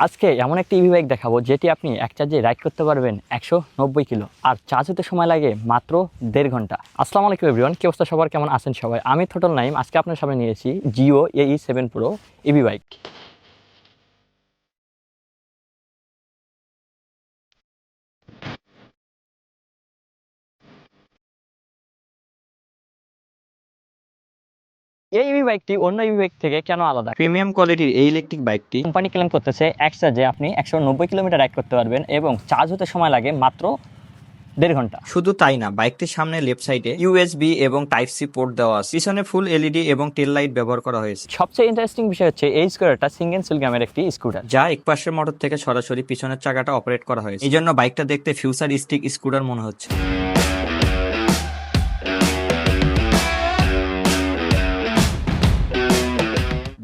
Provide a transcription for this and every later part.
আজকে এমন একটি ইভি বাইক দেখাবো যেটি আপনি এক চার্জে রাইড করতে পারবেন 190 কিলো, আর চার্জ হতে সময় লাগে মাত্র 1.5 ঘন্টা। আসসালামু আলাইকুম এভরিওয়ান, কি অবস্থা সবার, কেমন আছেন সবাই? আমি থটল নাইম। আজকে আপনার সামনে নিয়েছি Jio AE7 Pro EV bike. এই ইভি বাইকটি অন্য ইভি বাইক থেকে কেন আলাদা? প্রিমিয়াম কোয়ালিটির এই ইলেকট্রিক বাইকটি কোম্পানি ক্লেম করতেছে এক চার্জে আপনি 190 কিলোমিটার রাইড করতে পারবেন এবং চার্জ হতে সময় লাগে মাত্র 1.5 ঘন্টা। শুধু তাই না, বাইকটির সামনে লেফট সাইডে USB এবং টাইপ সি পোর্ট দেওয়া আছে। পিছনে ফুল LED এবং টেল লাইট ব্যবহার করা হয়েছে। সবচেয়ে ইন্টারেস্টিং বিষয় হচ্ছে এই স্কুটারটা সিঙ্গেল সিল গ্রামের একটি স্কুটার, যা একপাশের মোটর থেকে সরাসরি পিছনের চাকাটা অপারেট করা হয়েছে। এই জন্য বাইকটা দেখতে ফিউচারিস্টিক স্কুটার মনে হচ্ছে।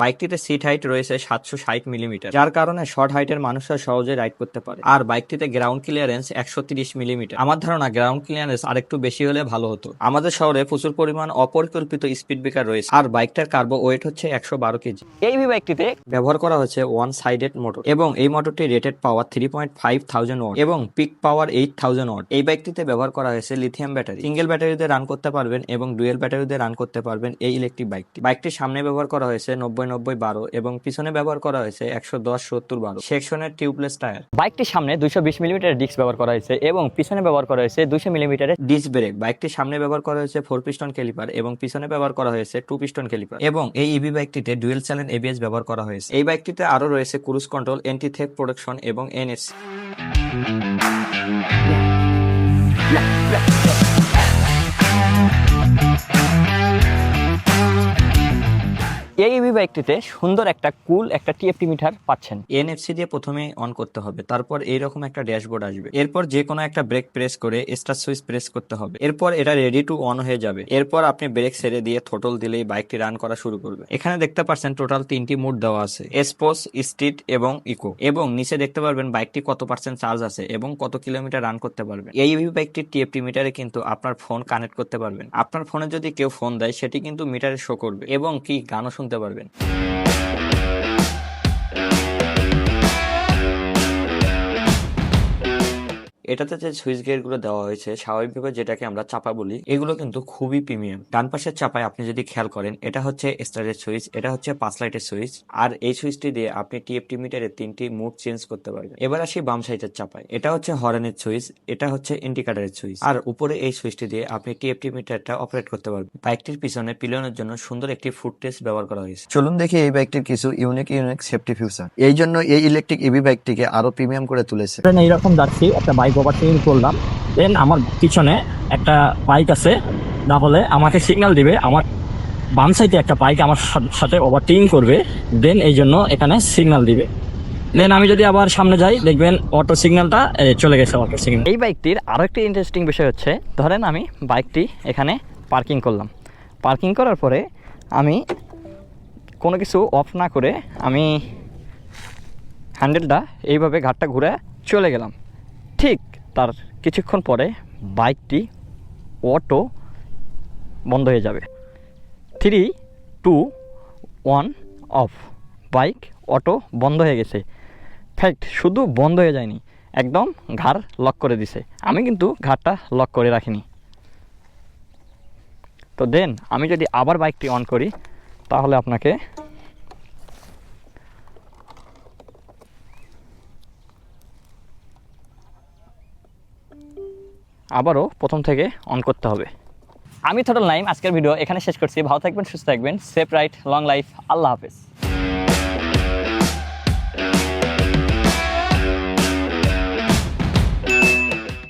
বাইকটিতে সিট হাইট রয়েছে 760 মিলিমিটার, যার কারণে শর্ট হাইটের মানুষরা সহজে রাইড করতে পারে। আর বাইকটিতে গ্রাউন্ড ক্লিয়ারেন্স 130 মিলিমিটার। আমার ধারণা গ্রাউন্ড ক্লিয়ারেন্স আরেকটু বেশি হলে ভালো হতো। আমাদের শহরে প্রচুর পরিমাণ অপরিকল্পিত স্পিড ব্রেকার রয়েছে। আর বাইকটার কার্বো ওয়েট হচ্ছে 112 কেজি। এই ইভি বাইকটিতে ব্যবহার করা হচ্ছে ওয়ান সাইডেড মোটর এবং এই মোটরটি রেটেড পাওয়ার 3.5000 ওয়াট এবং পিক পাওয়ার 8000 ওয়াট। এই বাইকটিতে ব্যবহার করা হয়েছে লিথিয়াম ব্যাটারি। সিঙ্গেল ব্যাটারিতে রান করতে পারবেন এবং ডুয়েল ব্যাটারিতে রান করতে পারবেন এই ইলেকট্রিক বাইকটির সামনে ব্যবহার করা হয়েছে 90-90-12 এবং পিছনে ব্যবহার করা হয়েছে 110-70-12 সেকশনের টিউবলেস টায়ার। বাইকটির সামনে 220 মিলিমিটার ডিস্ক ব্যবহার করা হয়েছে এবং পিছনে ব্যবহার করা হয়েছে 200 মিলিমিটারের ডিস্ক ব্রেক। বাইকটির সামনে ব্যবহার করা হয়েছে 4 পিস্টন ক্যালিপার এবং পিছনে ব্যবহার করা হয়েছে 2 পিস্টন ক্যালিপার। এবং এই ইভি বাইকটিতে ডুয়েল চ্যানেল ABS ব্যবহার করা হয়েছে। এই বাইকটিতে আরো রয়েছে cruise control, anti theft protection এবং NFC। এই ইভি বাইকটিতে সুন্দর একটা কুল একটা TFT মিটার পাচ্ছেন। NFC দিয়ে প্রথমে অন করতে হবে, তারপর এইরকম একটা ড্যাশবোর্ড আসবে। এরপর যে কোনো একটা ব্রেক প্রেস করে স্টার্ট সুইচ প্রেস করতে হবে। এরপর এটা রেডি টু অন হয়ে যাবে। এরপর আপনি ব্রেক ছেড়ে দিয়ে থ্রোটল দিলেই বাইকটি রান করা শুরু করবে। এখানে দেখতে পাচ্ছেন টোটাল 3টি মোড দেওয়া আছে, স্পোর্টস, স্ট্রিট এবং ইকো। এবং নিচে দেখতে পারবেন বাইকটি কত পার্সেন্ট চার্জ আছে এবং কত কিলোমিটার রান করতে পারবেন। এই ইভি বাইকটির TFT মিটারে কিন্তু আপনার ফোন কানেক্ট করতে পারবেন। আপনার ফোনে যদি কেউ ফোন দেয় সেটি কিন্তু মিটারে শো করবে এবং কি গানও শুনতে পারবেন। এটাতে যে সুইচ গেট গুলো দেওয়া হয়েছে স্বাভাবিকভাবে যেটাকে আমরা চাপা বলি, এগুলো কিন্তু খুবই প্রিমিয়াম। ডান পাশের চাপায় আপনি যদি খেয়াল করেন, এটা হচ্ছে স্টারের সুইচ, এটা হচ্ছে 5 লাইটের সুইচ, আর এই সুইচটি দিয়ে আপনি TFT মিটারে 3টি মোড চেঞ্জ করতে পারবেন। এবার আসি বাম সাইডের চাপায়, এটা হচ্ছে হর্নের সুইচ, এটা হচ্ছে ইন্ডিকেটরের সুইচ, আর উপরে এই সুইচটি দিয়ে আপনি TFT মিটারটা অপারেট করতে পারবেন। বাইকটির পিছনে পিলিয়নের জন্য সুন্দর একটি ফুট টেস্ট ব্যবহার করা হয়েছে। চলুন দেখি এই বাইকটির কিছু ইউনিক সেফটি ফিচার। এই জন্য এই ইলেকট্রিক ইভি বাইকটিকে আরো প্রিমিয়াম করে তুলেছে। এইরকম যাচ্ছি, একটা বাইক ওভারটেকিং করলাম, দেন আমার পিছনে একটা বাইক আছে, তাহলে আমাকে সিগন্যাল দিবে, আমার বাম সাইডে একটা বাইক আমার সাথে ওভারটেকিং করবে, দেন এই জন্য এখানে সিগন্যাল দিবে। দেন আমি যদি আবার সামনে যাই, দেখবেন অটো সিগন্যালটা চলে গেছে, অটো সিগন্যাল। এই বাইকটির আরো একটি ইন্টারেস্টিং বিষয় হচ্ছে, ধরেন আমি বাইকটি এখানে পার্কিং করলাম, পার্কিং করার পরে আমি কোনো কিছু অফ না করে আমি হ্যান্ডেলটা এইভাবে ঘাটটা ঘুরে চলে গেলাম। ঠিক তার কিছুক্ষণ পরে বাইকটি অটো বন্ধ হয়ে যাবে। 3, 2, 1 অফ। বাইক অটো বন্ধ হয়ে গেছে। ফ্যাক্ট, শুধু বন্ধ হয়ে যায়নি, একদম ঘাড় লক করে দিছে। আমি কিন্তু ঘাড়টা লক করে রাখিনি। তো দেন আমি যদি আবার বাইকটি অন করি, তাহলে আপনাকে আবারও প্রথম থেকে অন করতে হবে। আমি থটল নাইম, আজকের ভিডিও এখানে শেষ করছি। ভালো থাকবেন, সুস্থ থাকবেন, সেফ রাইড, লং লাইফ, আল্লাহ হাফেজ।